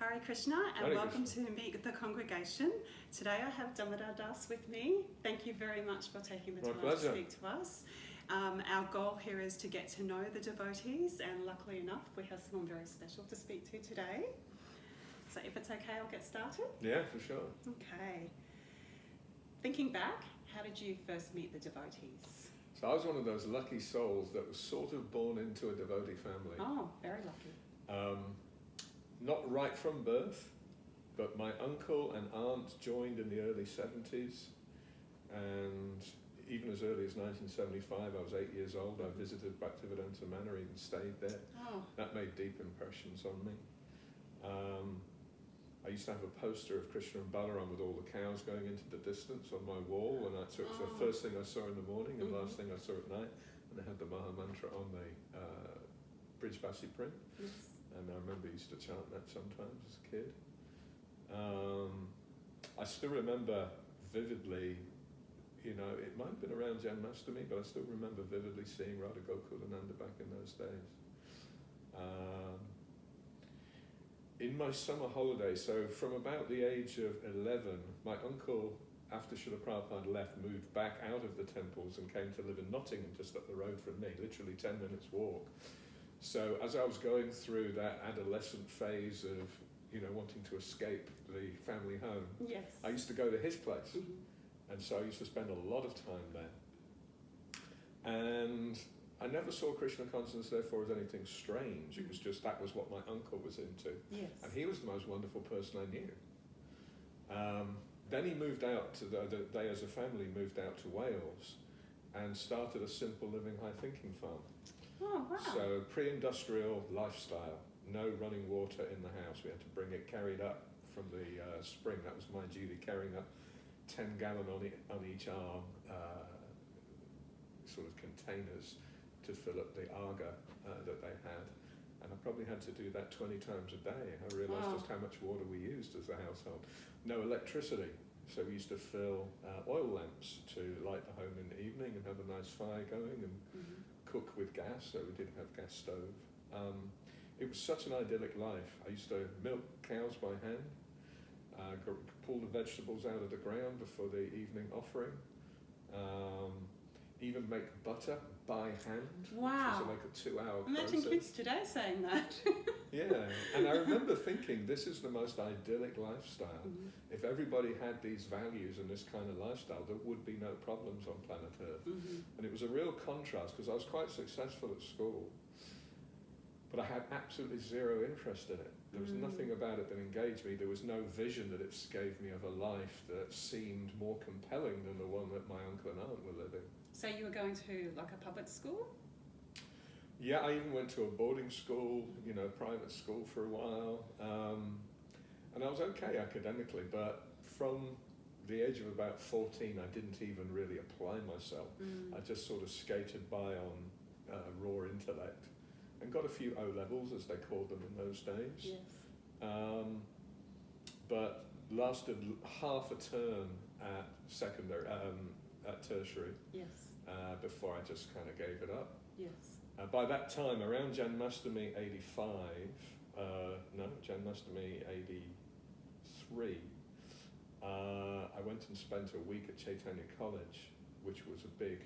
Hare Krishna and Hare welcome Krishna. to Meet the Congregation. Today I have Damodara Dasa with me. Thank you very much for taking the My time pleasure. to speak to us. Our goal here is to get to know the devotees, and luckily enough we have someone very special to speak to today. So if it's okay, I'll get started. Yeah, for sure. Okay. Thinking back, how did you first meet the devotees? So I was one of those lucky souls that was sort of born into a devotee family. Oh, very lucky. Not right from birth, but my uncle and aunt joined in the early 70s, and even as early as 1975, I was 8 years old, I visited Bhaktivedanta Manor, even stayed there. Oh. That made deep impressions on me. I used to have a poster of Krishna and Balaram with all the cows going into the distance on my wall, and so it was the first thing I saw in the morning and last thing I saw at night, and they had the Maha Mantra on the Brijbasi print. Yes. And I remember I used to chant that sometimes as a kid. I still remember vividly, it might have been around Janmashtami, but I still remember vividly seeing Radha Gokulananda back in those days. In my summer holiday, so from about the age of 11, my uncle, after Srila Prabhupada left, moved back out of the temples and came to live in Nottingham, just up the road from me, literally 10 minutes walk. So as I was going through that adolescent phase of, wanting to escape the family home, Yes. I used to go to his place. And so I used to spend a lot of time there. And I never saw Krishna consciousness, therefore, as anything strange. It was just that was what my uncle was into. Yes. And he was the most wonderful person I knew. Then he moved out, they as a family moved out to Wales and started a simple living, high thinking farm. Oh, wow. So pre-industrial lifestyle, no running water in the house. We had to bring it carried up from the spring. That was my duty, carrying up 10 gallon on each arm sort of containers to fill up the aga that they had. And I probably had to do that 20 times a day. I realised just how much water we used as a household. No electricity. So we used to fill oil lamps to light the home in the evening and have a nice fire going and cook with gas, so we did have gas stove. It was such an idyllic life. I used to milk cows by hand, pull the vegetables out of the ground before the evening offering, even make butter by hand. Wow. So like a 2-hour Imagine process. kids today saying that. Yeah, and I remember thinking, this is the most idyllic lifestyle. If everybody had these values and this kind of lifestyle, there would be no problems on planet Earth. And it was a real contrast, because I was quite successful at school, but I had absolutely zero interest in it. There was nothing about it that engaged me. There was no vision that it gave me of a life that seemed more compelling than the one that my uncle and aunt were living. So you were going to like a public school? Yeah, I even went to a boarding school, private school for a while, and I was okay academically, but from the age of about 14, I didn't even really apply myself. I just sort of skated by on raw intellect and got a few O-levels, as they called them in those days. Yes. But lasted half a term at secondary, at tertiary, Yes. before I just kind of gave it up. Yes. By that time, around Janmashtami 85, Janmashtami 83, I went and spent a week at Chaitanya College, which was a big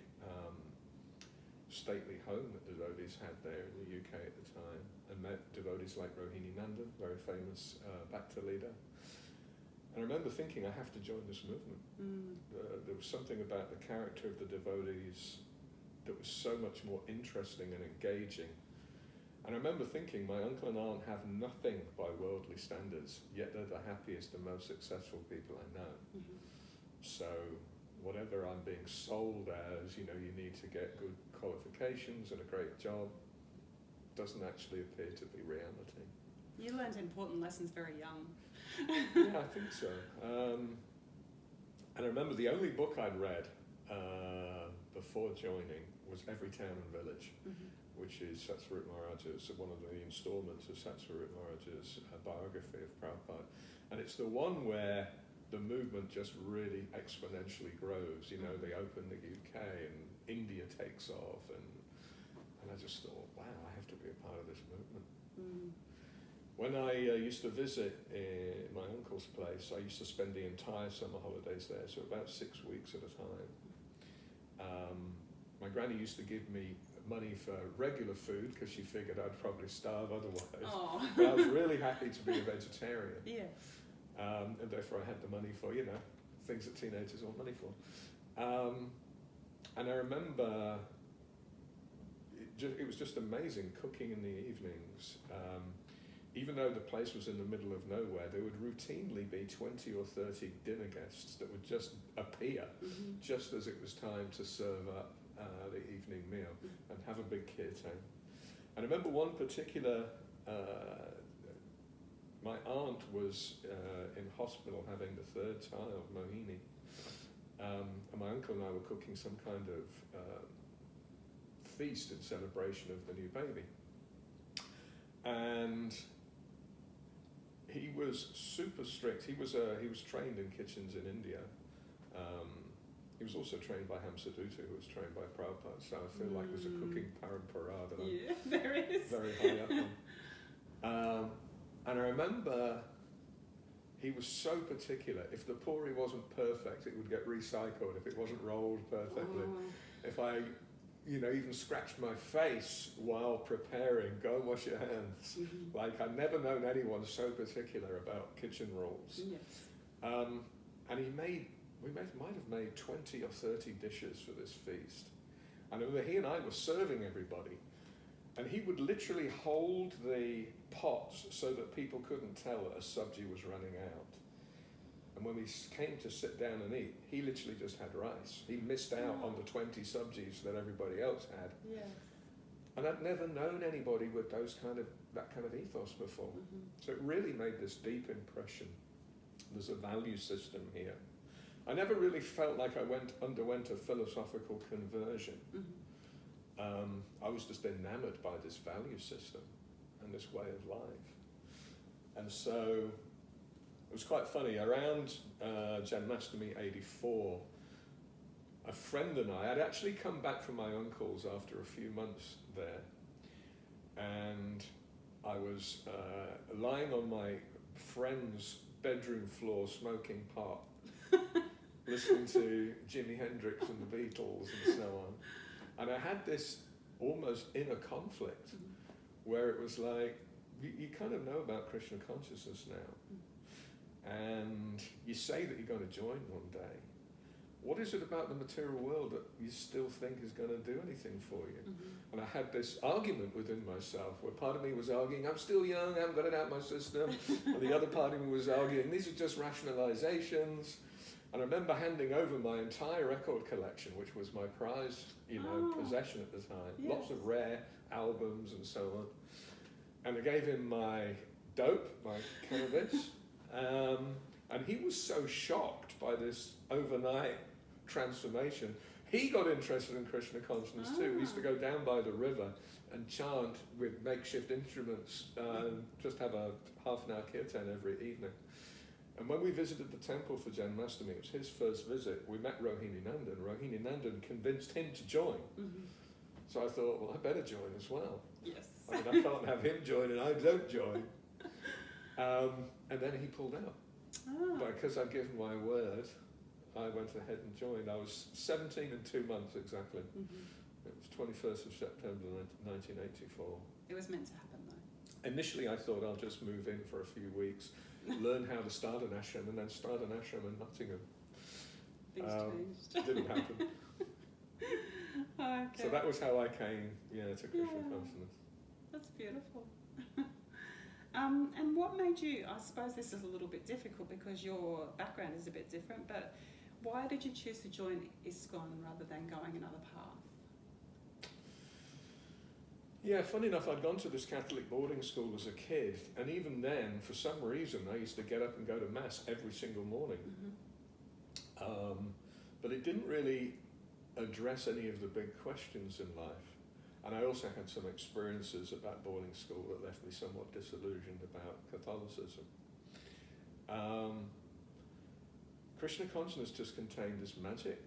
stately home that devotees had there in the UK at the time, and met devotees like Rohini Nandan, very famous Bhakta leader. And I remember thinking, I have to join this movement. There was something about the character of the devotees that was so much more interesting and engaging. And I remember thinking, my uncle and aunt have nothing by worldly standards, yet they're the happiest and most successful people I know. So whatever I'm being sold as, you need to get good qualifications and a great job, doesn't actually appear to be reality. You learned important lessons very young. Yeah, I think so. And I remember the only book I'd read before joining was Every Town and Village, which is Satsvarup Maharaj's, one of the installments of Satsvarup Maharaj's biography of Prabhupada. And it's the one where the movement just really exponentially grows. They open the UK and India takes off, and I just thought, wow, I have to be a part of this movement. When I used to visit my uncle's place, I used to spend the entire summer holidays there, so about 6 weeks at a time. My granny used to give me money for regular food because she figured I'd probably starve otherwise. Oh. But I was really happy to be a vegetarian. Yeah. And therefore I had the money for, things that teenagers want money for. And I remember it was just amazing cooking in the evenings. Even though the place was in the middle of nowhere, there would routinely be 20 or 30 dinner guests that would just appear just as it was time to serve up the evening meal and have a big kirtan. And I remember one particular, my aunt was in hospital having the third child, Mohini, and my uncle and I were cooking some kind of feast in celebration of the new baby. And he was super strict. He was trained in kitchens in India. He was also trained by Hamsadutta, who was trained by Prabhupada. So I feel like there's a cooking parampara that I'm there is. very high up on. And I remember he was so particular. If the puri wasn't perfect, it would get recycled. If it wasn't rolled perfectly, if I even scratched my face while preparing, go and wash your hands. Like, I've never known anyone so particular about kitchen rules. Yes. And we might have made 20 or 30 dishes for this feast. And I remember he and I were serving everybody, and he would literally hold the pots so that people couldn't tell that a sabji was running out. And when we came to sit down and eat, he literally just had rice. He missed out on the 20 sabjis that everybody else had. Yes. And I'd never known anybody with that kind of ethos before. So it really made this deep impression. There's a value system here. I never really felt like I underwent a philosophical conversion. I was just enamored by this value system and this way of life. And so it was quite funny. Around Janmashtami 84, a friend and I had actually come back from my uncle's after a few months there, and I was lying on my friend's bedroom floor smoking pot, listening to Jimi Hendrix and the Beatles and so on. And I had this almost inner conflict where it was like, you kind of know about Krishna consciousness now, and you say that you're going to join one day. What is it about the material world that you still think is going to do anything for you? And I had this argument within myself where part of me was arguing, I'm still young, I haven't got it out of my system, and the other part of me was arguing, these are just rationalizations. And I remember handing over my entire record collection, which was my prized, possession at the time. Yes. Lots of rare albums and so on. And I gave him my dope, my cannabis. And he was so shocked by this overnight transformation. He got interested in Krishna consciousness too. We used to go down by the river and chant with makeshift instruments, just have a half an hour kirtan every evening. And when we visited the temple for Janmashtami, it was his first visit, we met Rohini Nandan. Rohini Nandan convinced him to join. So I thought, well, I better join as well. Yes. I mean, I can't have him join and I don't join. And then he pulled out. But because I'd given my word, I went ahead and joined. I was 17 and 2 months exactly. It was 21st of September 1984. It was meant to happen though. Initially I thought I'll just move in for a few weeks, learn how to start an ashram, and then start an ashram in Nottingham. Things changed. Didn't happen. Okay. So that was how I came to Krishna consciousness. That's beautiful. And what made you, I suppose this is a little bit difficult because your background is a bit different, but why did you choose to join Iskcon rather than going another path? Yeah, funny enough, I'd gone to this Catholic boarding school as a kid, and even then, for some reason, I used to get up and go to Mass every single morning. But it didn't really address any of the big questions in life. And I also had some experiences at that boarding school that left me somewhat disillusioned about Catholicism. Krishna consciousness just contained this magic.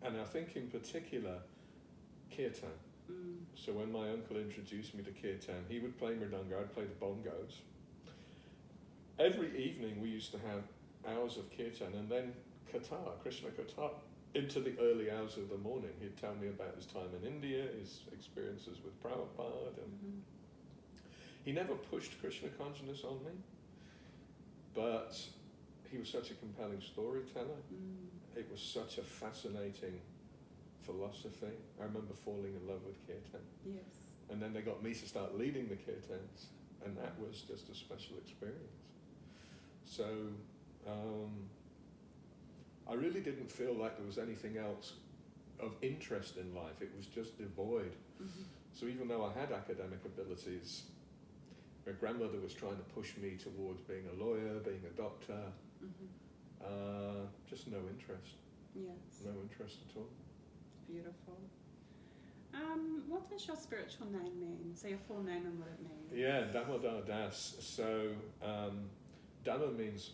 And I think in particular, kirtan. So when my uncle introduced me to kirtan, he would play mridanga, I'd play the bongos. every evening we used to have hours of kirtan and then Katha, Krishna Katha, into the early hours of the morning. He'd tell me about his time in India, his experiences with Prabhupada, and he never pushed Krishna consciousness on me, but he was such a compelling storyteller. It was such a fascinating philosophy. I remember falling in love with kirtan. Yes. And then they got me to start leading the kirtans, and that was just a special experience. So I really didn't feel like there was anything else of interest in life. It was just devoid. So even though I had academic abilities, my grandmother was trying to push me towards being a lawyer, being a doctor. Just no interest. Yes. No interest at all. Beautiful. What does your spiritual name mean? So your full name and what it means. Yeah, Damodara Dasa. So Dama means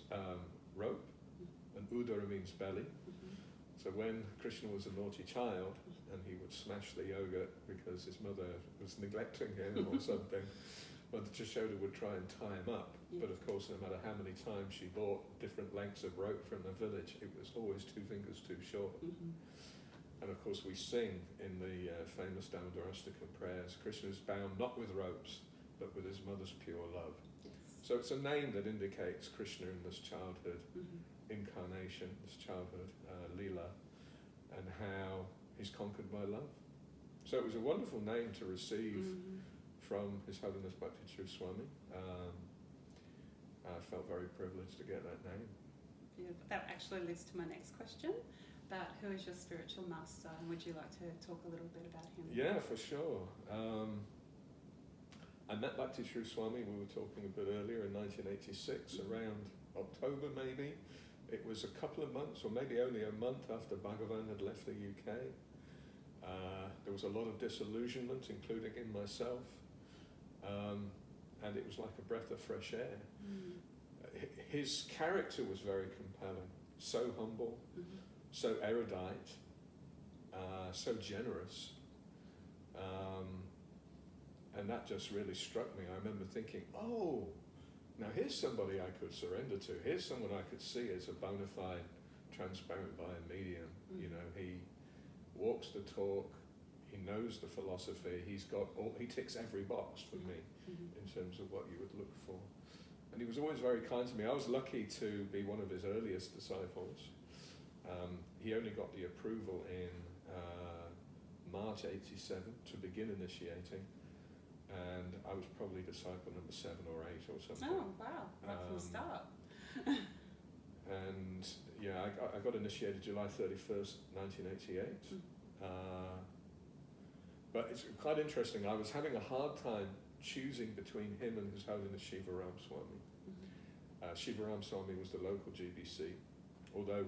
rope, and Udara means belly. So when Krishna was a naughty child, and he would smash the yogurt because his mother was neglecting him or something, Mother Jashoda would try and tie him up. But of course, no matter how many times she bought different lengths of rope from the village, it was always 2 fingers too short. And of course we sing in the famous Damodara Dasa prayers, Krishna is bound not with ropes, but with his mother's pure love. Yes. So it's a name that indicates Krishna in this childhood incarnation, this childhood Leela, and how he's conquered by love. So it was a wonderful name to receive from His Holiness Bhakti True Swami. I felt very privileged to get that name. Beautiful. That actually leads to my next question. About who is your spiritual master, and would you like to talk a little bit about him? Yeah, for sure. I met Bhakti True Swami, we were talking a bit earlier, in 1986, around October maybe. It was a couple of months, or maybe only a month after Bhagavan had left the UK. There was a lot of disillusionment, including in myself, and it was like a breath of fresh air. His character was very compelling, so humble, so erudite, so generous, and that just really struck me. I remember thinking, oh, now here's somebody I could surrender to. Here's someone I could see as a bona fide, transparent via medium. You know, he walks the talk, he knows the philosophy, he ticks every box for me in terms of what you would look for. And he was always very kind to me. I was lucky to be one of his earliest disciples. He only got the approval in March '87 to begin initiating, and I was probably disciple number 7 or 8 or something. Oh wow! Right from the start. And yeah, I got initiated July 31st, 1988. But it's quite interesting. I was having a hard time choosing between him and His Holiness Shiva Ram Swami. Shiva Ram Swami was the local GBC, although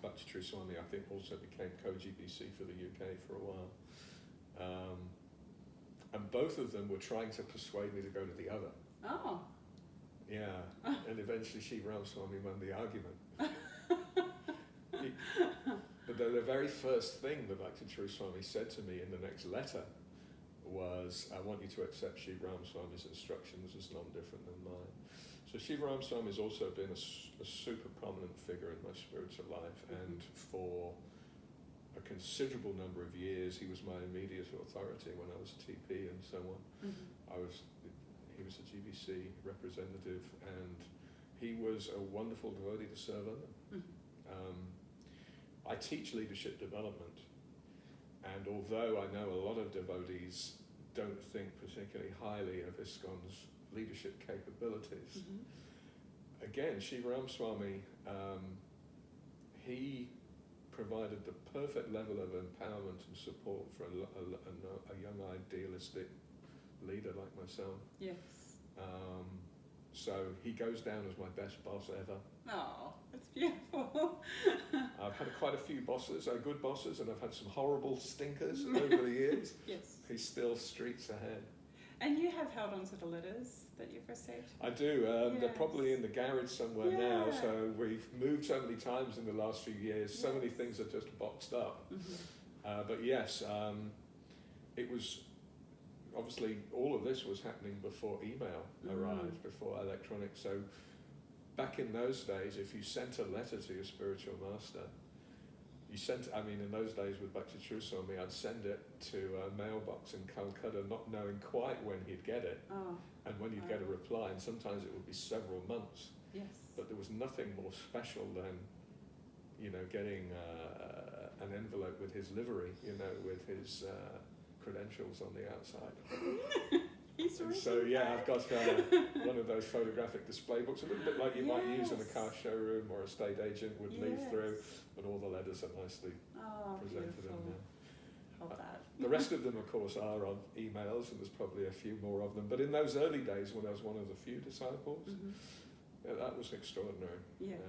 Bhakti True Swami, I think, also became co-GBC for the UK for a while. And both of them were trying to persuade me to go to the other. Oh. Yeah, and eventually Shiva Ram Swami won the argument. But the very first thing that Bhakti True Swami said to me in the next letter was, I want you to accept Shiva Ram Swami's instructions as non-different than mine. So Shiva Ram Swami has also been a super prominent figure in my spiritual life, and for a considerable number of years he was my immediate authority when I was a TP and so on. He was a GBC representative, and he was a wonderful devotee to serve under. I teach leadership development, and although I know a lot of devotees don't think particularly highly of Iskcon's leadership capabilities, again, Shiva Ram Swami, he provided the perfect level of empowerment and support for a young idealistic leader like myself. Yes. So he goes down as my best boss ever. Oh, that's beautiful. I've had quite a few bosses, good bosses, and I've had some horrible stinkers over the years. Yes. He's still streets ahead. And you have held on to the letters that you've received? I do. They're Yes. probably in the garage somewhere now, Yeah. so we've moved so many times in the last few years, so many things are just boxed up. But yes, it was, obviously all of this was happening before email arrived, before electronic, so back in those days, if you sent a letter to your spiritual master, in those days with Bhakti Swami, I'd send it to a mailbox in Calcutta, not knowing quite when he'd get it and when you'd get a reply, and sometimes it would be several months. Yes. But there was nothing more special than, getting an envelope with his livery, with his credentials on the outside. I've got one of those photographic display books, a little bit like you might use in a car showroom or a estate agent would leaf through, but all the letters are nicely presented in there. The rest of them, of course, are on emails, and there's probably a few more of them. But in those early days, when I was one of the few disciples, that was extraordinary. Yes.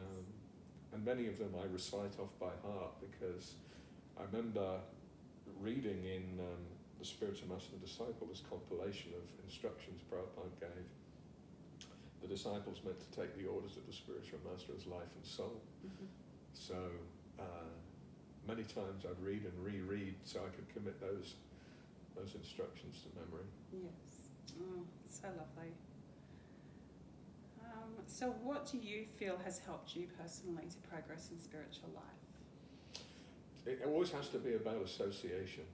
And many of them I recite off by heart, because I remember reading in the Spiritual Master Disciple, this compilation of instructions Prabhupada gave. The disciples meant to take the orders of the Spiritual Master as life and soul. So many times I'd read and reread so I could commit those instructions to memory. Yes. Oh, so lovely. So what do you feel has helped you personally to progress in spiritual life? It always has to be about association.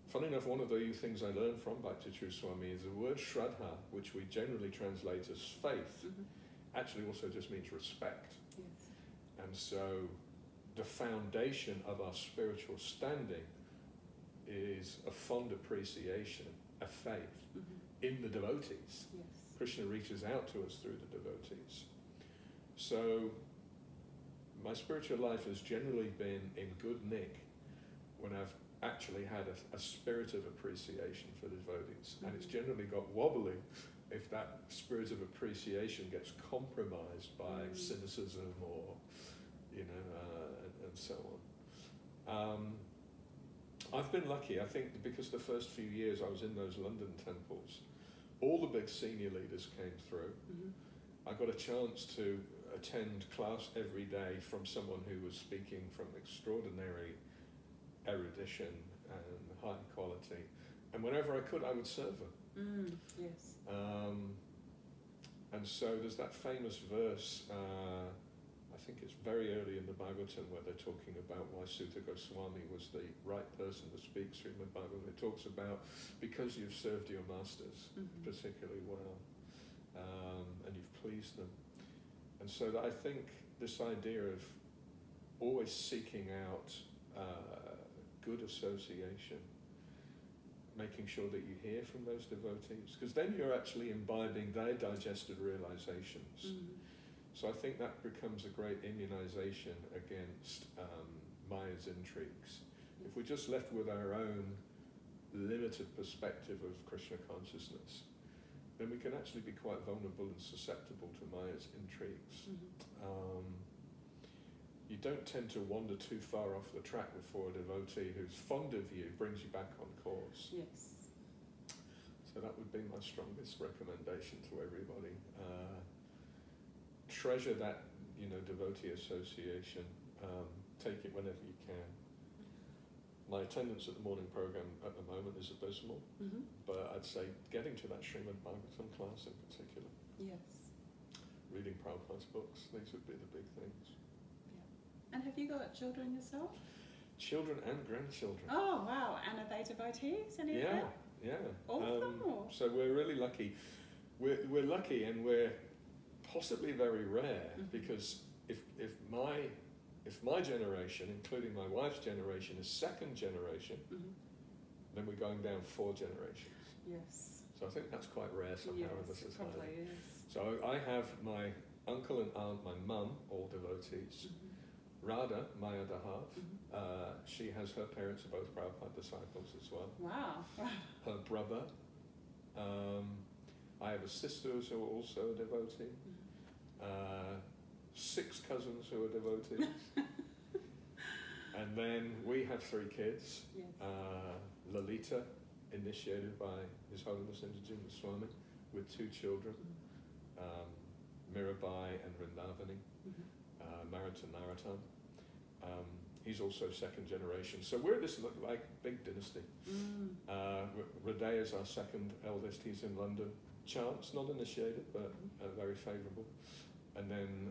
Funny enough, one of the things I learned from Bhakti Swami is the word Shraddha, which we generally translate as faith, actually also just means respect. Yes. And so the foundation of our spiritual standing is a fond appreciation, a faith in the devotees. Yes. Krishna reaches out to us through the devotees. So my spiritual life has generally been in good nick when I've actually had a spirit of appreciation for the devotees. And it's generally got wobbly if that spirit of appreciation gets compromised by cynicism or, and so on. I've been lucky, I think, because the first few years I was in those London temples, all the big senior leaders came through. I got a chance to attend class every day from someone who was speaking from extraordinary erudition and high quality. And whenever I could, I would serve them. Yes. And so there's that famous verse, I think it's very early in the Bhagavatam, where they're talking about why Sutta Goswami was the right person to speak Srimad Bhagavatam. It talks about because you've served your masters particularly well, and you've pleased them. And so that I think this idea of always seeking out good association, making sure that you hear from those devotees, because then you're actually imbibing their digested realizations. So I think that becomes a great immunization against Maya's intrigues. If we're just left with our own limited perspective of Krishna consciousness, then we can actually be quite vulnerable and susceptible to Maya's intrigues. You don't tend to wander too far off the track before a devotee who's fond of you brings you back on course. Yes. So that would be my strongest recommendation to everybody. Treasure that, devotee association. Take it whenever you can. My attendance at the morning program at the moment is abysmal, but I'd say getting to that Srimad Bhagavatam class in particular. Yes. Reading Prabhupada's books, these would be the big things. And have you got children yourself? Children and grandchildren. Oh, wow. And are they devotees? Any of them? Yeah. All of them? Or? So we're really lucky. We're lucky, and we're possibly very rare, because if my generation, including my wife's generation, is second generation, then we're going down 4 generations. Yes. So I think that's quite rare somehow in the Yes, it society. probably is. So I have my uncle and aunt, my mum, all devotees. Radha, my other half, she has her parents are both Prabhupada disciples as well. Wow. Her brother. I have a sister who's also a devotee. 6 cousins who are devotees. And then we have 3 kids. Yes. Lalita, initiated by His Holiness Indrajit Swami, with 2 children, Mirabai and Vrindavani, married to Narottam. He's also second generation. So we're this like big dynasty. Radhay is our second eldest. He's in London. Chance, not initiated, but very favourable. And then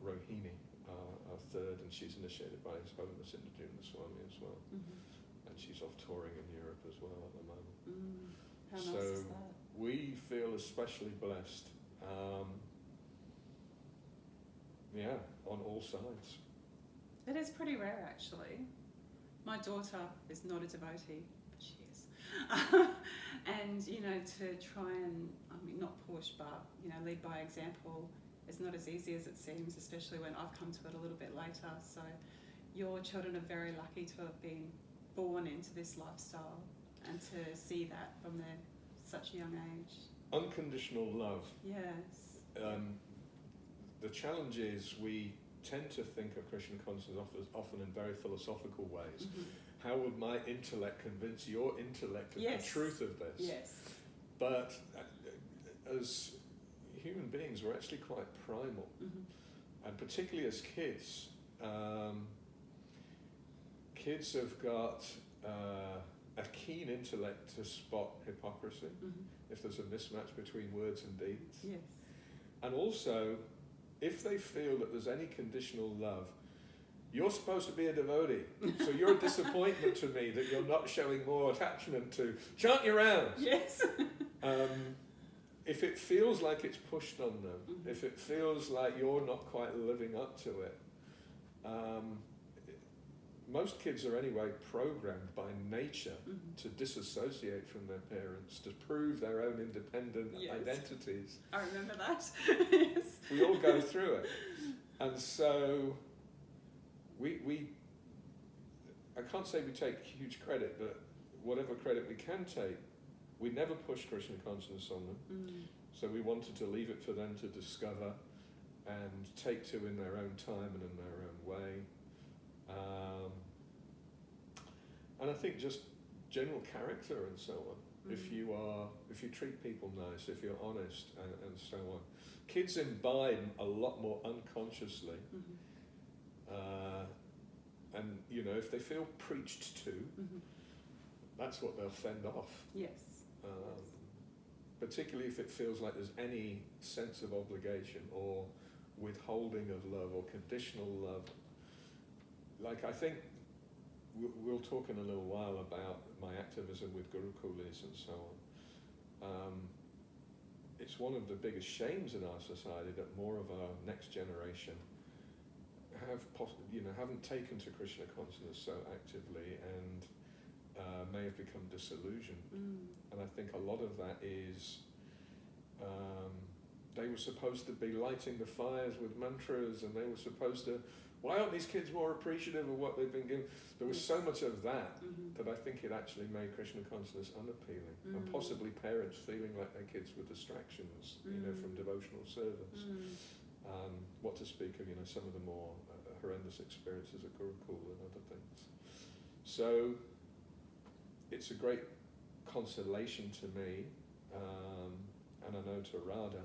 Rohini, our third, and she's initiated by His Holiness Indra Swami as well. And she's off touring in Europe as well at the moment. How nice So is that? we feel especially blessed. Yeah, on all sides. It is pretty rare, actually. My daughter is not a devotee, but she is. And, you know, to try and, I mean, not push, but, you know, lead by example is not as easy as it seems, especially when I've come to it a little bit later. So your children are very lucky to have been born into this lifestyle and to see that from their such a young age. Unconditional love. Yes. The challenge is we tend to think of Krishna consciousness often in very philosophical ways. How would my intellect convince your intellect of the truth of this? Yes. But as human beings, we're actually quite primal. And particularly as kids, kids have got a keen intellect to spot hypocrisy, if there's a mismatch between words and deeds. Yes. And also, if they feel that there's any conditional love, you're supposed to be a devotee, so you're a disappointment to me that you're not showing more attachment to chant your rounds. Yes. If it feels like it's pushed on them, if it feels like you're not quite living up to it, most kids are anyway programmed by nature to disassociate from their parents, to prove their own independent identities. I remember that. Yes. We all go through it. And so we I can't say we take huge credit, but whatever credit we can take, we never push Krishna consciousness on them. So we wanted to leave it for them to discover and take to in their own time and in their own way. And I think just general character and so on. If you treat people nice, if you're honest and so on. Kids imbibe a lot more unconsciously. And, you know, if they feel preached to, that's what they'll fend off. Yes. Particularly if it feels like there's any sense of obligation or withholding of love or conditional love. Like, I think we'll talk in a little while about my activism with Gurukulis and so on. It's one of the biggest shames in our society that more of our next generation haven't taken to Krishna consciousness so actively and may have become disillusioned. And I think a lot of that is they were supposed to be lighting the fires with mantras, and they were supposed to, why aren't these kids more appreciative of what they've been given? There was so much of that that I think it actually made Krishna consciousness unappealing, and possibly parents feeling like their kids were distractions, you know, from devotional service. What to speak of, you know, some of the more horrendous experiences at Gurukul and other things. So it's a great consolation to me, and I know to Radha,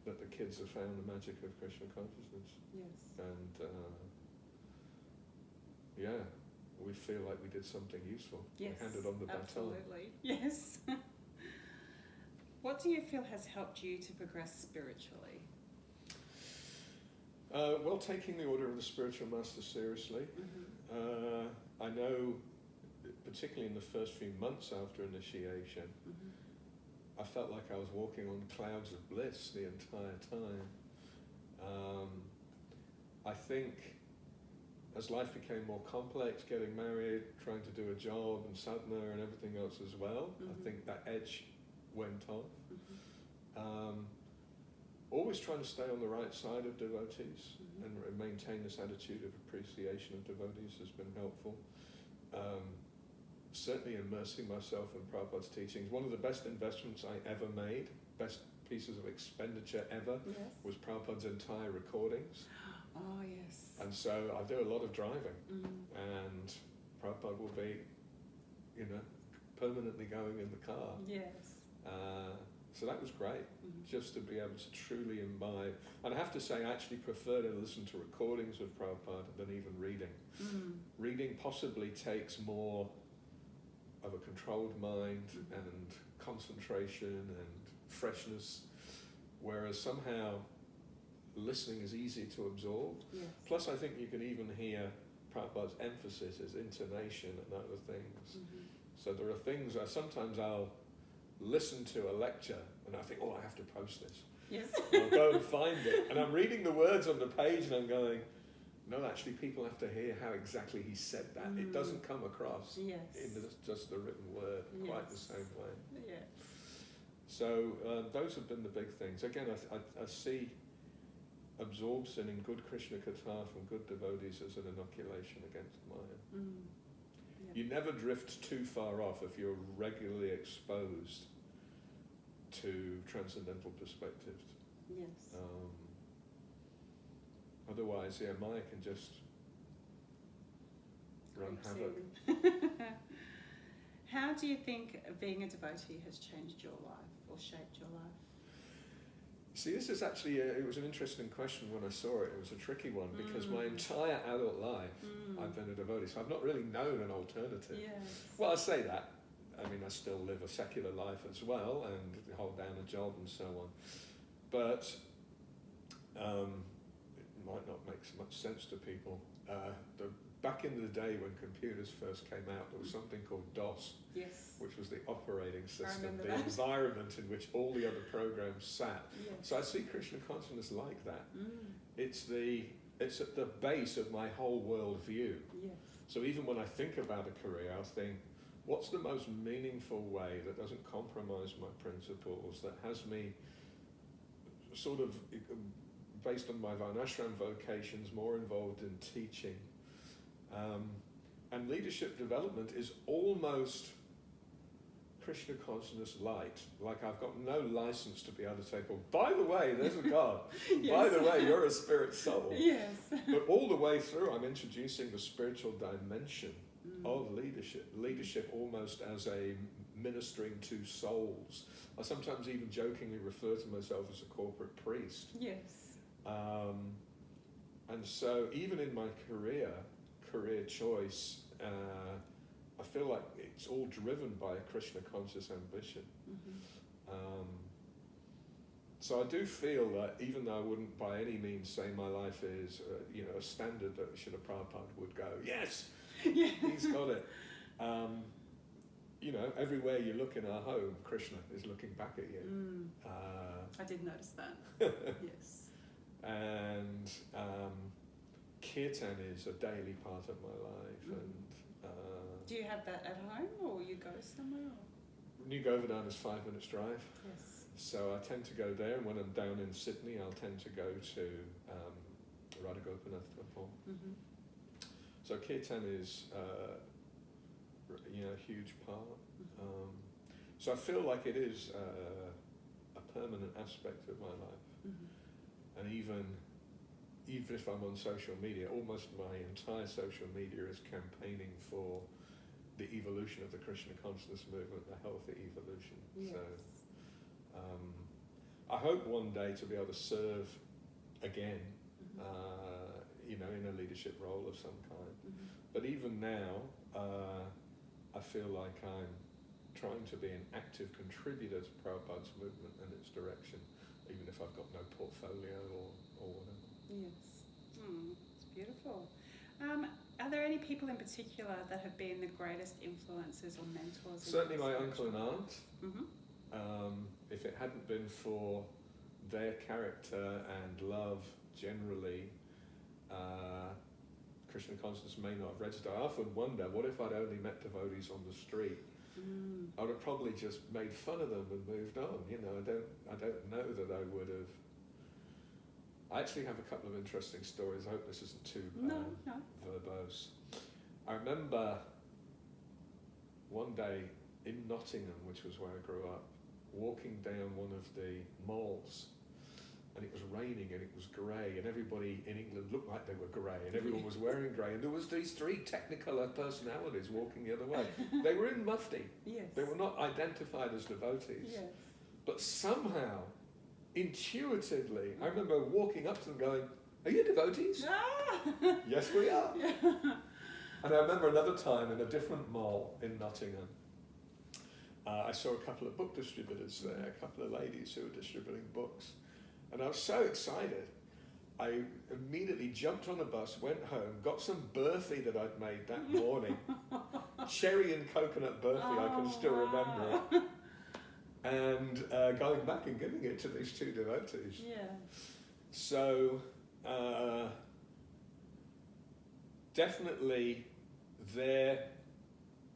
that the kids have found the magic of Krishna consciousness. Yes. And yeah, we feel like we did something useful. Yes. We handed on the baton. Absolutely. Yes. What do you feel has helped you to progress spiritually? Well, taking the order of the spiritual master seriously. I know, particularly in the first few months after initiation, I felt like I was walking on clouds of bliss the entire time. I think as life became more complex, getting married, trying to do a job and sadhana and everything else as well, I think that edge went off. Always trying to stay on the right side of devotees and maintain this attitude of appreciation of devotees has been helpful. Certainly immersing myself in Prabhupada's teachings. One of the best investments I ever made, best pieces of expenditure ever, was Prabhupada's entire recordings. Oh, yes. And so I do a lot of driving, and Prabhupada will be, you know, permanently going in the car. Yes. So that was great, just to be able to truly imbibe. And I have to say, I actually prefer to listen to recordings of Prabhupada than even reading. Reading possibly takes more of a controlled mind and concentration and freshness, whereas somehow listening is easy to absorb. Yes. Plus, I think you can even hear Prabhupada's emphasis, his intonation and other things. So there are things sometimes I'll listen to a lecture and I think, oh, I have to post this. Yes. I'll go and find it. And I'm reading the words on the page and I'm going, no, actually people have to hear how exactly he said that. It doesn't come across in just the written word quite the same way. Yes. So those have been the big things. Again, I see absorption in good Krishna Katha from good devotees as an inoculation against Maya. You never drift too far off if you're regularly exposed to transcendental perspectives. Yes. Otherwise, Maya can just run havoc. How do you think being a devotee has changed your life or shaped your life? See, this is actually, it was an interesting question when I saw it. It was a tricky one because my entire adult life I've been a devotee, so I've not really known an alternative. Yes. Well, I say that. I mean, I still live a secular life as well and hold down a job and so on. But it might not make so much sense to people. Back in the day when computers first came out, there was something called DOS, which was the operating system, the environment in which all the other programs sat. Yes. So I see Krishna consciousness like that. It's at the base of my whole world view. Yes. So even when I think about a career, I think, what's the most meaningful way that doesn't compromise my principles, that has me sort of, based on my Varnashram vocations, more involved in teaching. And leadership development is almost Krishna consciousness light. Like I've got no license to be able to say, well, by the way, there's a God. By the way, you're a spirit soul. Yes. But all the way through, I'm introducing the spiritual dimension of leadership almost as a ministering to souls. I sometimes even jokingly refer to myself as a corporate priest. Yes. And so even in my career choice, I feel like it's all driven by a Krishna conscious ambition. So I do feel that even though I wouldn't by any means say my life is a standard that Srila Prabhupada would go, yes, he's got it. Everywhere you look in our home, Krishna is looking back at you. I did notice that. Yes. And kirtan is a daily part of my life. And do you have that at home, or you go somewhere? New Govardhan is 5 minutes drive. Yes. So I tend to go there, and when I'm down in Sydney, I'll tend to go to Radha Gopinath Temple. So kirtan is a huge part. So I feel like it is a permanent aspect of my life. And even if I'm on social media, almost my entire social media is campaigning for the evolution of the Krishna consciousness movement, the healthy evolution. Yes. So I hope one day to be able to serve again, in a leadership role of some kind. But even now, I feel like I'm trying to be an active contributor to Prabhupada's movement and its direction, even if I've got no portfolio or whatever. Yes. It's beautiful. Are there any people in particular that have been the greatest influences or mentors? Certainly my uncle and aunt. If it hadn't been for their character and love generally, Krishna consciousness may not have registered. I often wonder, what if I'd only met devotees on the street? I would have probably just made fun of them and moved on. I don't know that I would have. I actually have a couple of interesting stories. I hope this isn't too verbose. I remember one day in Nottingham, which was where I grew up, walking down one of the malls, and it was raining and it was grey, and everybody in England looked like they were grey, and everyone was wearing grey, and there was these three Technicolor personalities walking the other way. They were in mufti. Yes. They were not identified as devotees. Yes. But somehow, intuitively, I remember walking up to them going, "Are you devotees?" Ah! "Yes, we are." Yeah. And I remember another time in a different mall in Nottingham, I saw a couple of book distributors there, a couple of ladies who were distributing books. And I was so excited, I immediately jumped on a bus, went home, got some burfi that I'd made that morning. Cherry and coconut burfi, I can still remember it. And going back and giving it to these two devotees. Yeah. So, definitely their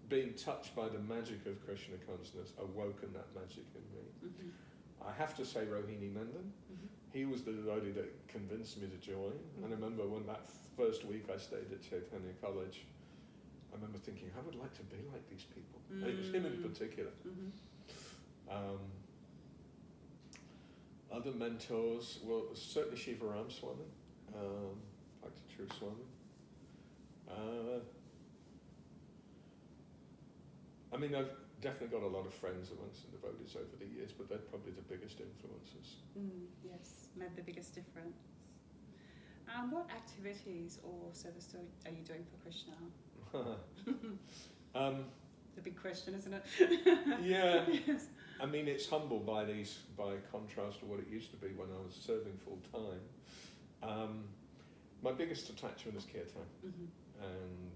being touched by the magic of Krishna consciousness awoken that magic in me. Mm-hmm. I have to say Rohini Nandan, he was the devotee that convinced me to join. And I remember when that first week I stayed at Chaitanya College, I remember thinking, I would like to be like these people. And it was him in particular. Other mentors, well, certainly Shivaram Swami, Bhakti True Swami. I mean, I've definitely got a lot of friends amongst the devotees over the years, but they're probably the biggest influences. Yes, made the biggest difference. What activities or service are you doing for Krishna? The big question, isn't it? Yeah. Yes. I mean, it's humble by contrast to what it used to be when I was serving full time. My biggest attachment is kirtan, and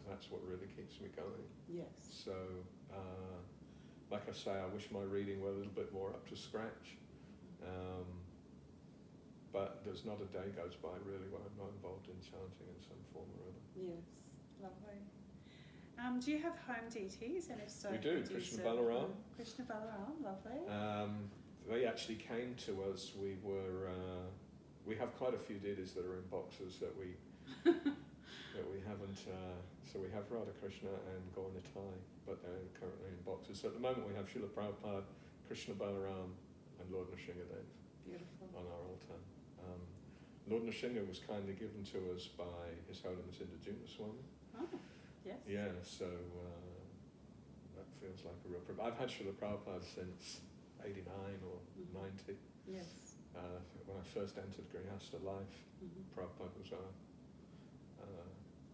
that's what really keeps me going. Yes. So, like I say, I wish my reading were a little bit more up to scratch. But there's not a day goes by really where I'm not involved in chanting in some form or other. Yes, lovely. Do you have home deities, and if so, We do. Krishna Balaram. Krishna Balaram, lovely. They actually came to us. We have quite a few deities that are in boxes that we haven't. So we have Radha Krishna and Gaur Nitai, but they're currently in boxes. So at the moment we have Srila Prabhupada, Krishna Balaram, and Lord Nrsimhadev. Beautiful. On our altar. Lord Nrsimha was kindly given to us by His Holiness Indajuna Swami. Oh, yes. Yeah, so that feels like a real privilege. I've had Srila Prabhupada since 89 or 90. Yes. When I first entered Grihastha life, Prabhupada was our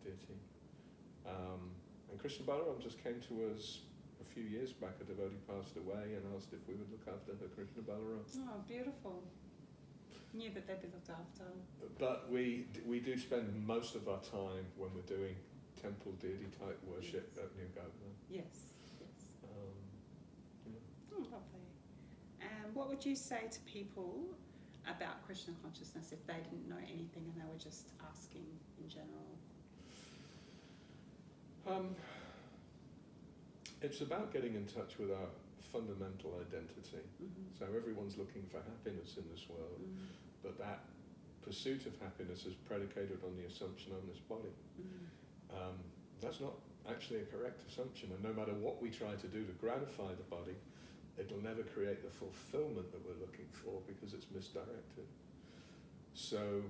deity. And Krishna Balaram just came to us a few years back. A devotee passed away and asked if we would look after her Krishna Balaram. Oh, beautiful. Knew that they'd be looked after. But we do spend most of our time when we're doing temple deity type worship at New Governor. Yes, yes. Yeah. Oh, lovely. And what would you say to people about Krishna consciousness if they didn't know anything and they were just asking in general? It's about getting in touch with our fundamental identity. So everyone's looking for happiness in this world, but that pursuit of happiness is predicated on the assumption on this body. That's not actually a correct assumption, and no matter what we try to do to gratify the body, it'll never create the fulfillment that we're looking for because it's misdirected. So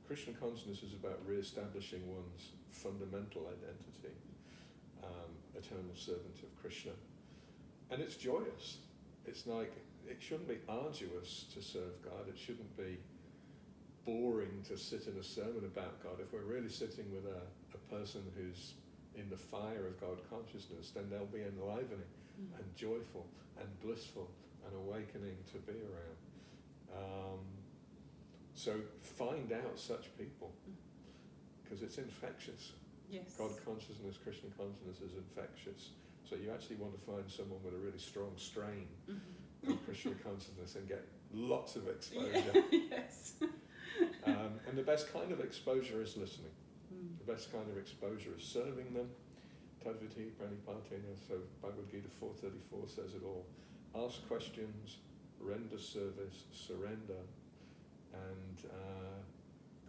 Krishna consciousness is about re-establishing one's fundamental identity, eternal servant of Krishna. And it's joyous. It's like, it shouldn't be arduous to serve God. It shouldn't be boring to sit in a sermon about God. If we're really sitting with a person who's in the fire of God consciousness, then they'll be enlivening and joyful and blissful and awakening to be around. So find out such people, because it's infectious. Yes. God consciousness, Krishna consciousness is infectious. So you actually want to find someone with a really strong strain of Krishna consciousness and get lots of exposure. Yes. And the best kind of exposure is listening. The best kind of exposure is serving them. Tadviti Pranipatina, so Bhagavad Gita 4:34 says it all. Ask questions, render service, surrender, and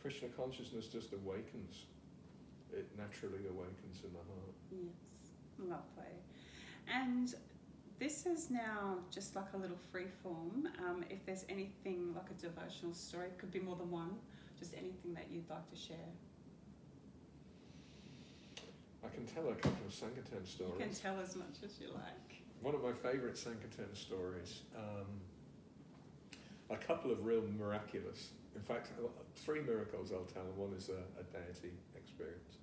Krishna consciousness just awakens. It naturally awakens in the heart. Yes, lovely. And this is now just like a little free form. If there's anything like a devotional story, it could be more than one, just anything that you'd like to share. I can tell a couple of Sankirtan stories. You can tell as much as you like. one of my favourite Sankirtan stories, a couple of real miraculous, in fact, 3 miracles I'll tell, and one is a deity experience.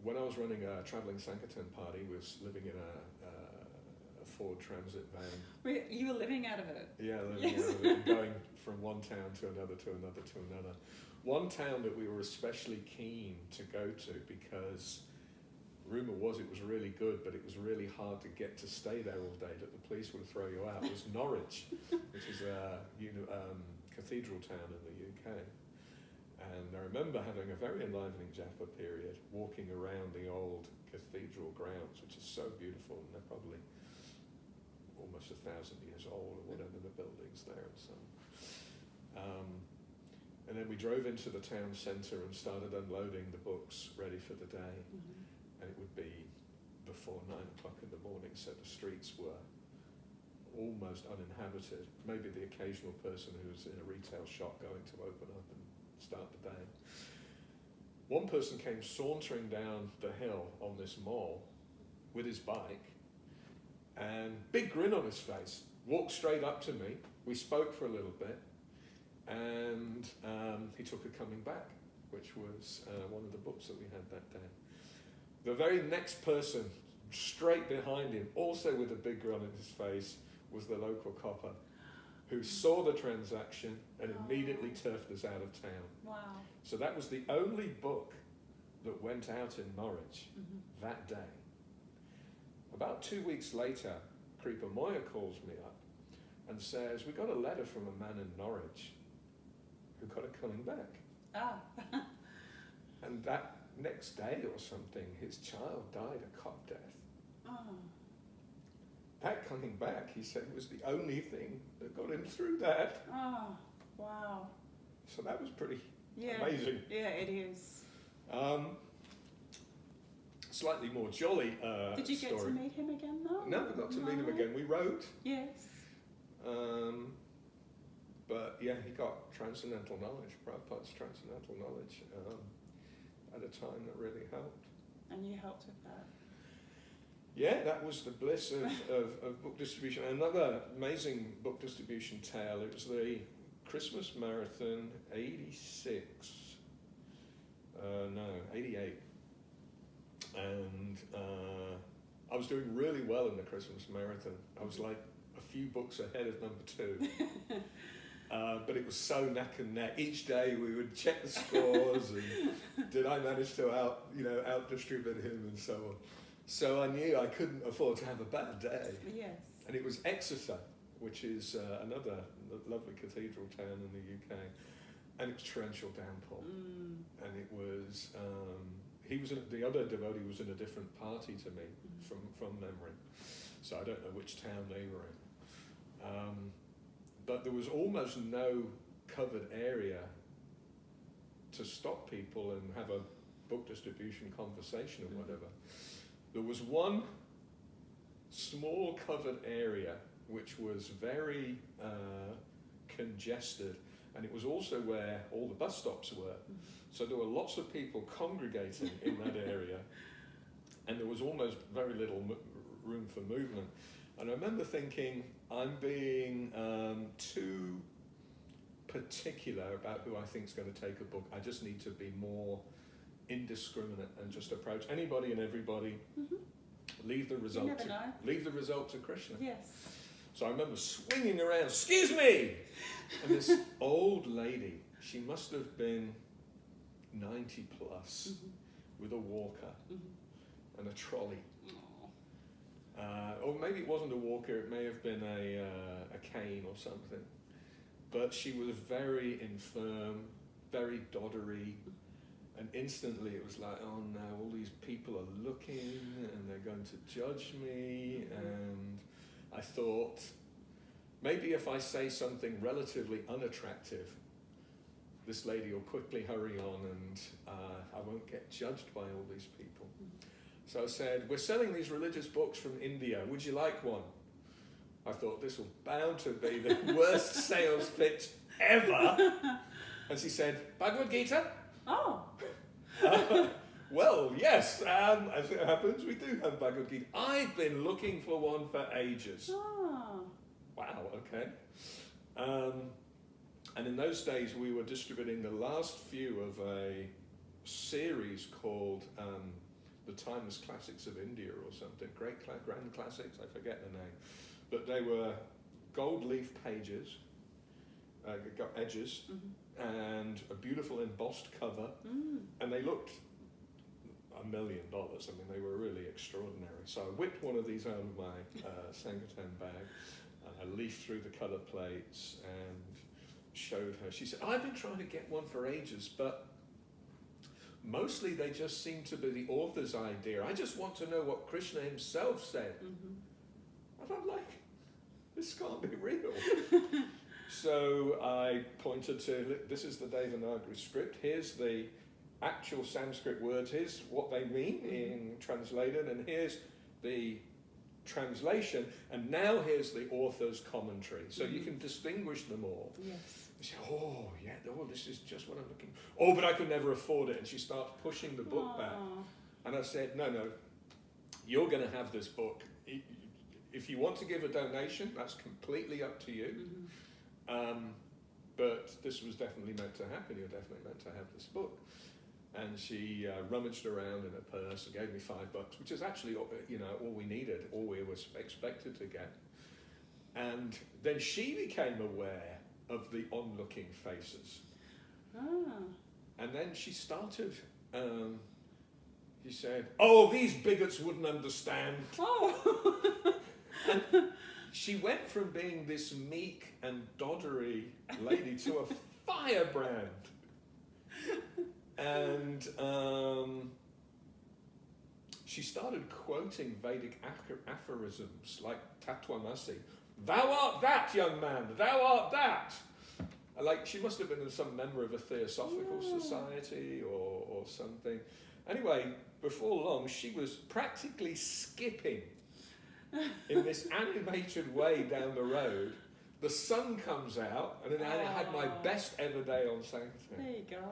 When I was running a travelling Sankirtan party, was living in a Ford Transit van. You were living out of it? Yeah, living out of it, and going from one town to another, to another, to another. One town that we were especially keen to go to because rumour was it was really good, but it was really hard to get to stay there all day, that the police would throw you out, was Norwich, which is a cathedral town in the UK. And I remember having a very enlivening Japa period, walking around the old cathedral grounds, which is so beautiful, and they're probably almost 1,000 years old, or whatever the buildings there and so on. And then we drove into the town centre and started unloading the books ready for the day. And it would be before 9 o'clock in the morning, so the streets were almost uninhabited. Maybe the occasional person who's in a retail shop going to open up and start the day. One person came sauntering down the hill on this mall with his bike, and big grin on his face, walked straight up to me. We spoke for a little bit, and he took a Coming Back, which was one of the books that we had that day. The very next person, straight behind him, also with a big grin on his face, was the local copper, who saw the transaction and immediately turfed us out of town. Wow. So that was the only book that went out in Norwich that day. About 2 weeks later, Creeper Moya calls me up and says, we got a letter from a man in Norwich who got a Coming Back. Ah. And that next day or something, his child died a cop death. Oh. That Coming Back, he said, was the only thing that got him through that. Oh, wow. So that was pretty Yeah. amazing. Yeah, it is. Slightly more jolly Did you get story. to meet him again though? Never got to meet him again. We wrote. Yes. But yeah, he got transcendental knowledge, Prabhupada's transcendental knowledge, at a time that really helped. And you helped with that? Yeah, that was the bliss of book distribution. Another amazing book distribution tale, it was the Christmas Marathon 86. 88. And I was doing really well in the Christmas Marathon. I was like a few books ahead of number 2. But it was so neck and neck. Each day we would check the scores and did I manage to out distribute him and so on. So I knew I couldn't afford to have a bad day. Yes. And it was Exeter, which is another lovely cathedral town in the UK, and it was torrential downpour. And it was the other devotee was in a different party to me from memory, so I don't know which town they were in. But there was almost no covered area to stop people and have a book distribution conversation or whatever. There was one small covered area which was very congested, and it was also where all the bus stops were. So there were lots of people congregating in that area, and there was almost very little room for movement. And I remember thinking, I'm being too particular about who I think is going to take a book. I just need to be more indiscriminate and just approach anybody and everybody. Leave the result. You never know. Leave the result to Krishna. Yes. So I remember swinging around, excuse me! And this old lady, she must have been 90 plus, with a walker and a trolley. Or maybe it wasn't a walker, it may have been a cane or something. But she was very infirm, very doddery, and instantly it was like, oh no, all these people are looking and they're going to judge me. And I thought, maybe if I say something relatively unattractive, this lady will quickly hurry on and I won't get judged by all these people. So I said, we're selling these religious books from India. Would you like one? I thought this was bound to be the worst sales pitch ever. And she said, Bhagavad Gita? Oh. Well, yes, as it happens, we do have Bhagavad Gita. I've been looking for one for ages. Oh. Wow, okay. And in those days, we were distributing the last few of a series called The Timeless Classics of India or something. Grand Classics, I forget the name. But they were gold leaf pages, got edges, and a beautiful embossed cover, and they looked $1 million. I mean, they were really extraordinary. So I whipped one of these out of my Sankirtan bag, and I leafed through the colour plates and showed her. She said, I've been trying to get one for ages, but mostly they just seem to be the author's idea. I just want to know what Krishna himself said. And I'm like, this can't be real. So I pointed to, this is the Devanagari script. Here's the actual Sanskrit words. Here's what they mean in translated, and here's the translation, and now here's the author's commentary. So you can distinguish them all. Yes. She said, oh, yeah, oh, this is just what I'm looking for. Oh, but I could never afford it. And she starts pushing the book back. And I said, no, you're going to have this book. If you want to give a donation, that's completely up to you. But this was definitely meant to happen. You're definitely meant to have this book. And she rummaged around in her purse and gave me $5, which is actually, all we needed, all we were expected to get. And then she became aware of the onlooking faces. And then she started, she said, oh, these bigots wouldn't understand. And she went from being this meek and doddery lady to a firebrand. And she started quoting Vedic aphorisms like Tattvamasi. Thou art that, young man, thou art that. Like, she must have been some member of a theosophical society or something. Anyway, before long, she was practically skipping in this animated way down the road. The sun comes out, and then I had my best ever day on Sankirtan. There you go.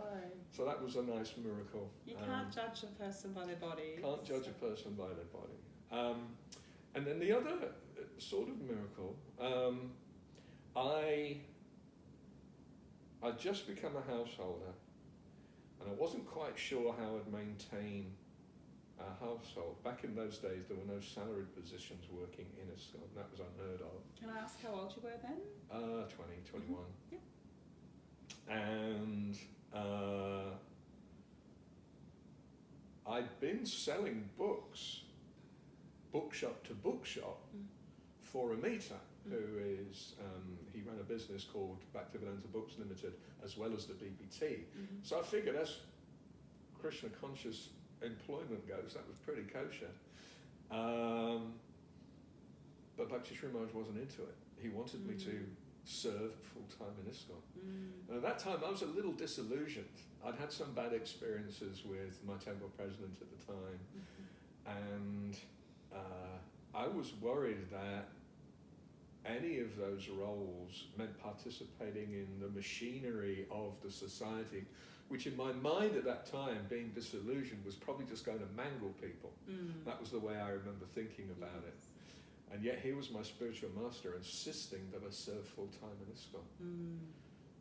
So that was a nice miracle. You can't judge a person by their body. Can't judge a person by their body. And then the other sort of miracle, I'd just become a householder, and I wasn't quite sure how I'd maintain a household. Back in those days, there were no salaried positions working in Iskcon. That was unheard of. Can I ask how old you were then? 20, 21. Yep. And I'd been selling books, bookshop to bookshop, for Amita, who is, he ran a business called Bhaktivedanta Books Limited, as well as the BBT. So I figured, as Krishna conscious employment goes, that was pretty kosher. But Bhakti Sri Maharaj wasn't into it. He wanted me to serve full-time in Iskcon. And at that time, I was a little disillusioned. I'd had some bad experiences with my temple president at the time, and I was worried that any of those roles meant participating in the machinery of the society, which in my mind at that time, being disillusioned, was probably just going to mangle people. That was the way I remember thinking about it. And yet here was my spiritual master insisting that I serve full-time in Iskcon.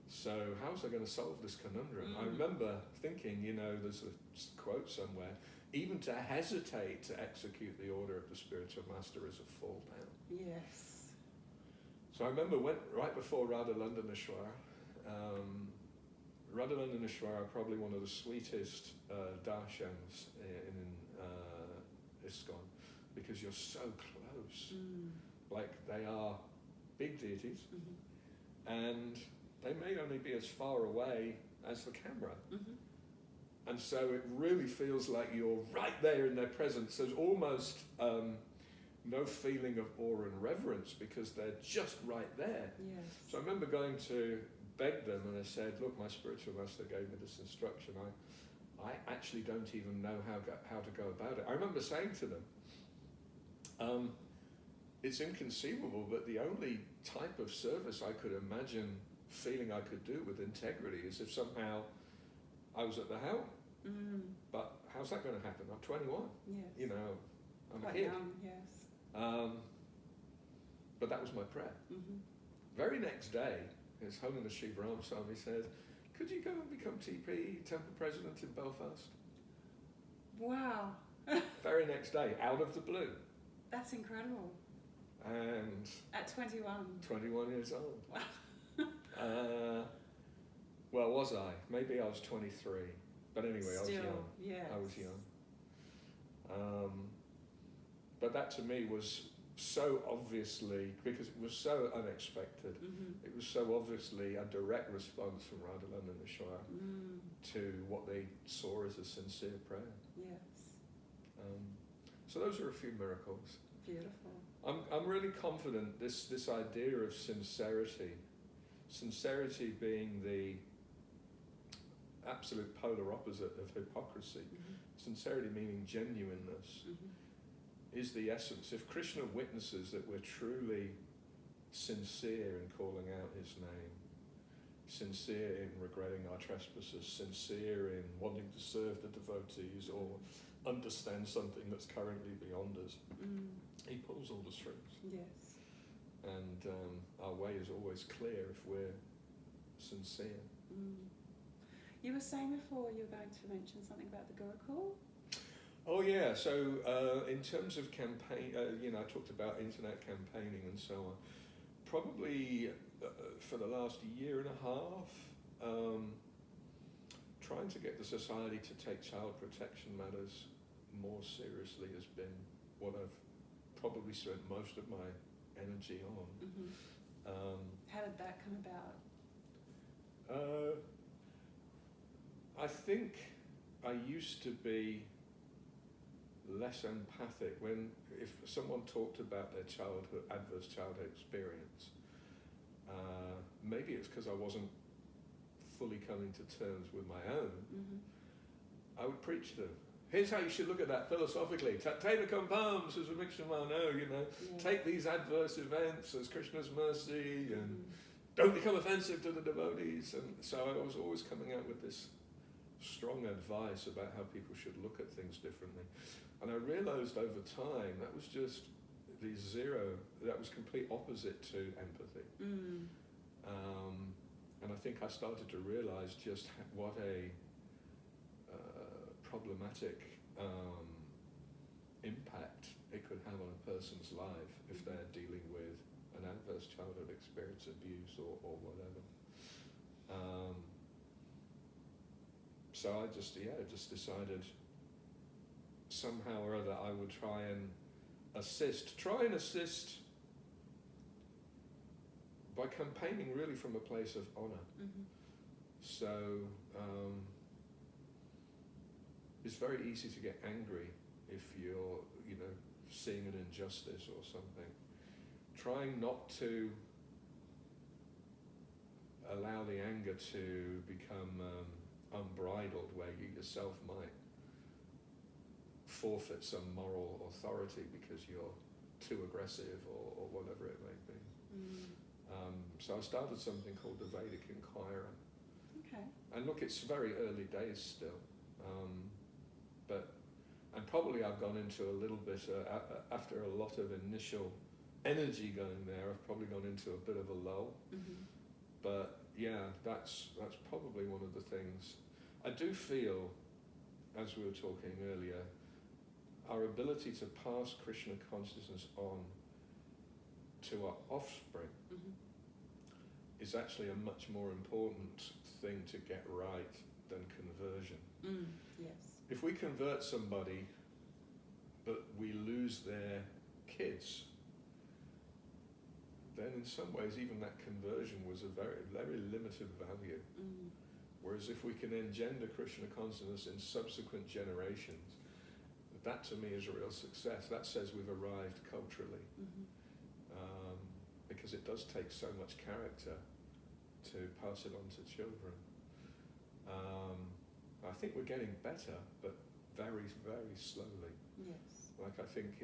So how was I going to solve this conundrum? I remember thinking, there's a quote somewhere, even to hesitate to execute the order of the spiritual master is a fall down. Yes. So I remember right before Radha Landaneshwara, Radha Landaneshwara, probably one of the sweetest darshans in Iskcon, because you're so close. Like, they are big deities, and they may only be as far away as the camera. And so it really feels like you're right there in their presence. There's almost no feeling of awe and reverence, because they're just right there. Yes. So I remember going to beg them, and I said, look, my spiritual master gave me this instruction. I actually don't even know how to go about it. I remember saying to them, it's inconceivable, but the only type of service I could imagine feeling I could do with integrity is if somehow I was at the helm. But how's that going to happen? I'm 21. Yes. You know, I'm Quite a kid. young, yes. But that was my prayer. Mm-hmm. Very next day, His Holiness Sri Brahma Swami said, could you go and become TP, Temple President in Belfast? Wow. Very next day, out of the blue. That's incredible. And At 21. 21 years old. Wow. Well, was I? Maybe I was 23. But anyway, Still, I was young. yes. I was young. But that to me was so obviously, because it was so unexpected, Mm-hmm. it was so obviously a direct response from Radharani and Ishwar to what they saw as a sincere prayer. Yes. So those are a few miracles. Beautiful. I'm really confident this idea of sincerity being the absolute polar opposite of hypocrisy, sincerity meaning genuineness, is the essence. If Krishna witnesses that we're truly sincere in calling out his name, sincere in regretting our trespasses, sincere in wanting to serve the devotees or understand something that's currently beyond us, he pulls all the strings. Yes. And our way is always clear if we're sincere. You were saying before you were going to mention something about the Gurukul? Oh yeah, so in terms of campaign, I talked about internet campaigning and so on. Probably for the last year and a half, trying to get the society to take child protection matters more seriously has been what I've probably spent most of my energy on. How did that come about? I think I used to be less empathic if someone talked about their adverse childhood experience. Maybe it's because I wasn't fully coming to terms with my own. I would preach to them. Here's how you should look at that philosophically. Tateva Kampams as a Mixamano, take these adverse events as Krishna's mercy and don't become offensive to the devotees. And so I was always coming out with this strong advice about how people should look at things differently. And I realized over time that was just that was complete opposite to empathy. And I think I started to realize just what a problematic impact it could have on a person's life if they're dealing with an adverse childhood experience, abuse or whatever. So I just decided somehow or other I would try and assist by campaigning really from a place of honor. So it's very easy to get angry if you're, seeing an injustice or something. Trying not to allow the anger to become unbridled, where you yourself might forfeit some moral authority because you're too aggressive or whatever it may be. So I started something called the Vedic Inquirer. Okay. And look, it's very early days still. And probably I've gone into a little bit, after a lot of initial energy going there, I've probably gone into a bit of a lull. But yeah, that's probably one of the things. I do feel, as we were talking earlier, our ability to pass Krishna consciousness on to our offspring is actually a much more important thing to get right than conversion. Yes. If we convert somebody but we lose their kids, then in some ways even that conversion was a very, very limited value. Whereas if we can engender Krishna consciousness in subsequent generations, that to me is a real success. That says we've arrived culturally. Because it does take so much character to pass it on to children. I think we're getting better, but very, very slowly. Yes. Like I think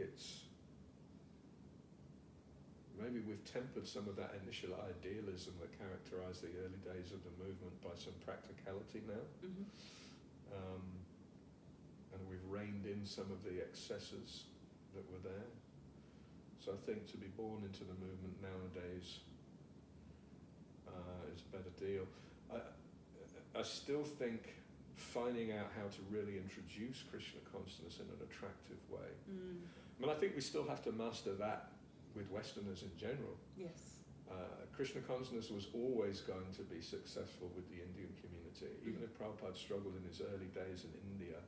maybe we've tempered some of that initial idealism that characterized the early days of the movement by some practicality now. And we've reined in some of the excesses that were there. So I think to be born into the movement nowadays is a better deal. I still think finding out how to really introduce Krishna consciousness in an attractive way. I mean, I think we still have to master that with Westerners in general. Yes. Krishna consciousness was always going to be successful with the Indian community, even if Prabhupada struggled in his early days in India.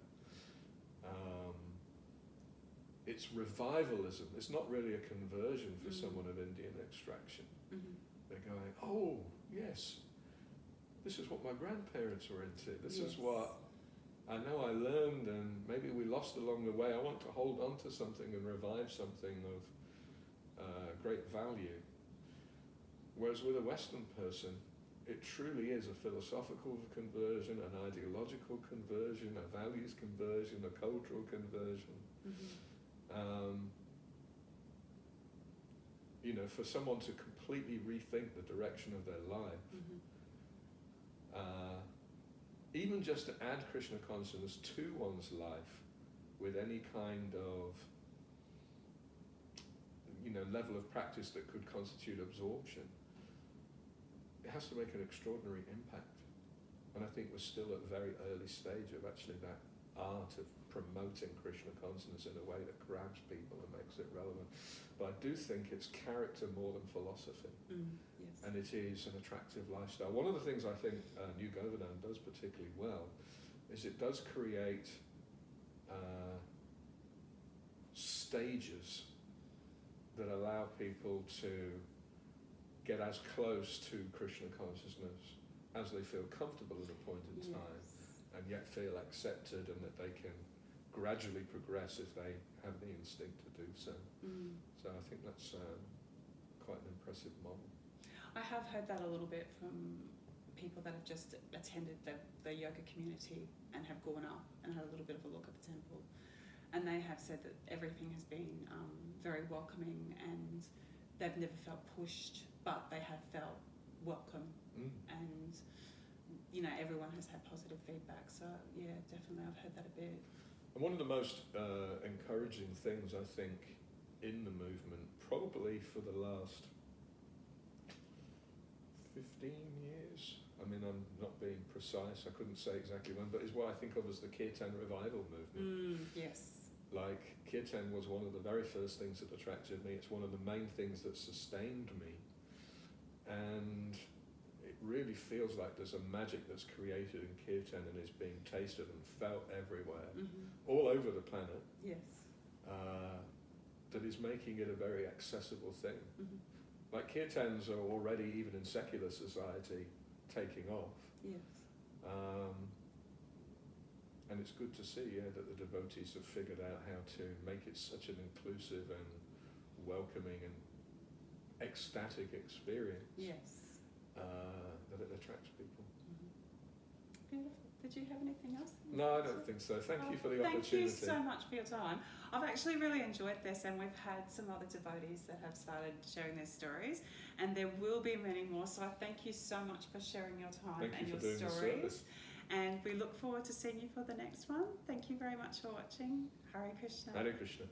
It's revivalism. It's not really a conversion for someone of Indian extraction. They're going, oh, yes, this is what my grandparents were into. This is what I know I learned, and maybe we lost along the way. I want to hold on to something and revive something of great value. Whereas with a Western person, it truly is a philosophical conversion, an ideological conversion, a values conversion, a cultural conversion. You know, for someone to completely rethink the direction of their life, even just to add Krishna consciousness to one's life with any kind of, you know, level of practice that could constitute absorption, it has to make an extraordinary impact. And I think we're still at a very early stage of actually that art of promoting Krishna consciousness in a way that grabs people and makes it relevant. But I do think it's character more than philosophy. Yes. And it is an attractive lifestyle. One of the things I think New Govardhan does particularly well is it does create stages that allow people to get as close to Krishna consciousness as they feel comfortable at a point in time, and yet feel accepted, and that they can gradually progress if they have the instinct to do so. So I think that's quite an impressive model. I have heard that a little bit from people that have just attended the yoga community and have gone up and had a little bit of a look at the temple. And they have said that everything has been very welcoming, and they've never felt pushed, but they have felt welcome. And, you know, everyone has had positive feedback. So, yeah, definitely I've heard that a bit. And one of the most encouraging things, I think, in the movement, probably for the last 15 years, I mean, I'm not being precise, I couldn't say exactly when, but is what I think of as the Kirtan revival movement. Yes. Like, Kirtan was one of the very first things that attracted me. It's one of the main things that sustained me. And it really feels like there's a magic that's created in Kirtan and is being tasted and felt everywhere, all over the planet. Yes. That is making it a very accessible thing. Like, Kirtans are already, even in secular society, taking off. Yes. And it's good to see, that the devotees have figured out how to make it such an inclusive and welcoming and ecstatic experience. Yes. That it attracts people. Beautiful. Did you have anything else? No, I don't think so. Thank you for the opportunity. Thank you so much for your time. I've actually really enjoyed this, and we've had some other devotees that have started sharing their stories, and there will be many more. So I thank you so much for sharing your time and your stories. And we look forward to seeing you for the next one. Thank you very much for watching. Hare Krishna. Hare Krishna.